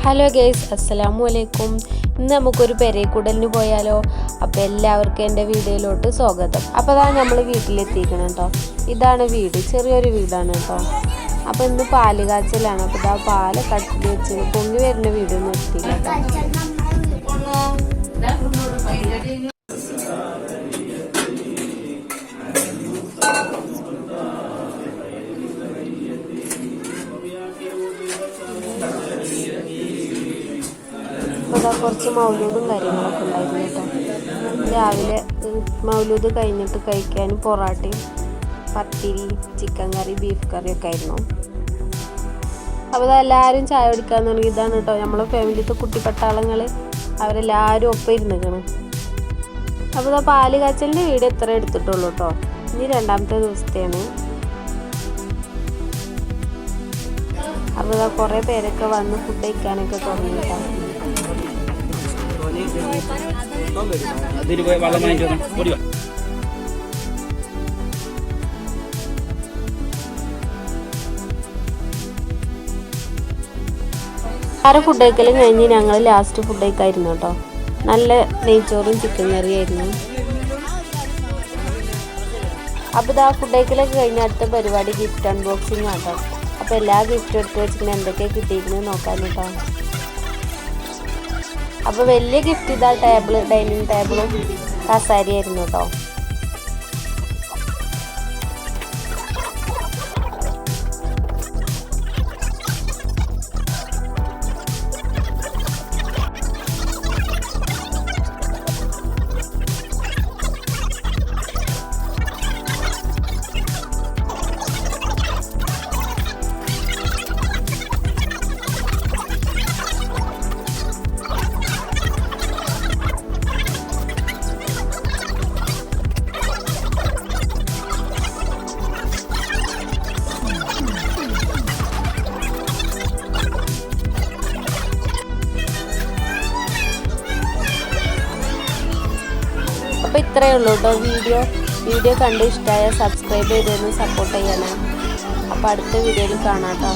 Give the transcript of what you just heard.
Hello guys, അസ്സലാമു അലൈക്കും. ഇന്ന് നമുക്കൊരു പെരേക്കൂടലിന് പോയാലോ? അപ്പോൾ എല്ലാവർക്കും എൻ്റെ വീഡിയോയിലോട്ട് സ്വാഗതം. അപ്പോൾ അതാണ് നമ്മൾ വീട്ടിലെത്തിക്കണം കേട്ടോ. ഇതാണ് വീട്, ചെറിയൊരു വീടാണ് കേട്ടോ. അപ്പോൾ ഇന്ന് പാല് കാച്ചലാണ്. അപ്പോൾ ഇതാ പാല് കട്ടി വെച്ച് പൊങ്ങി വരുന്ന വീഡിയോ നിർത്തിയില്ല കേട്ടോ. അപ്പോൾ ഇതാ കുറച്ച് മൗലൂദും കാര്യങ്ങളൊക്കെ ഉണ്ടായിരുന്നു കേട്ടോ. രാവിലെ മൗലൂദ് കഴിഞ്ഞിട്ട് കഴിക്കാൻ പൊറാട്ടയും പത്തിരി, ചിക്കൻ കറി, ബീഫ് കറിയൊക്കെ ആയിരുന്നു. അപ്പോൾ ഇതെല്ലാവരും ചായ കുടിക്കാൻ തുടങ്ങി. ഇതാണ് കേട്ടോ നമ്മളെ ഫാമിലിത്തെ കുട്ടിപ്പട്ടാളങ്ങൾ, അവരെല്ലാവരും ഒപ്പം ഇരുന്നിക്കണം. അപ്പോൾ ഇതാ പാല് കാച്ചലിൻ്റെ വീഡിയോ ഇത്ര എടുത്തിട്ടുള്ളൂ കേട്ടോ. ഇനി രണ്ടാമത്തെ ദിവസത്തെയാണ്. അപ്പോൾ ഇതാ കുറേ പേരൊക്കെ വന്ന് ഫുഡ് കഴിക്കാനൊക്കെ തുടങ്ങി കേട്ടോ. ഫുഡ് കഴിക്കലും കഴിഞ്ഞ് ഞങ്ങൾ ലാസ്റ്റ് ഫുഡ് കഴിക്കായിരുന്നു കേട്ടോ. നല്ല നെയ്ച്ചോറും ചിക്കൻ കറിയായിരുന്നു. അപ്പോൾ ഇതാ ഫുഡ് കഴിക്കലൊക്കെ കഴിഞ്ഞ അടുത്ത പരിപാടി ഗിഫ്റ്റ് അൺബോക്സിങ് ആട്ടോ. അപ്പോൾ എല്ലാ ഗിഫ്റ്റും എടുത്ത് വെച്ചിട്ട് എന്തൊക്കെയാണ് കിട്ടിയിരിക്കുന്നത് നോക്കാൻ കേട്ടോ. അപ്പോൾ വലിയ ഗിഫ്റ്റ് ഇതാ ഡൈനിങ് ടേബിളും കസാരയായിരുന്നു കേട്ടോ. അപ്പോൾ ഇത്രയേ ഉള്ളൂ കേട്ടോ വീഡിയോ കണ്ട് ഇഷ്ടമായ സബ്സ്ക്രൈബ് ചെയ്തൊന്ന് സപ്പോർട്ട് ചെയ്യണേ. അപ്പോൾ അടുത്ത വീഡിയോയിൽ കാണാം കേട്ടോ.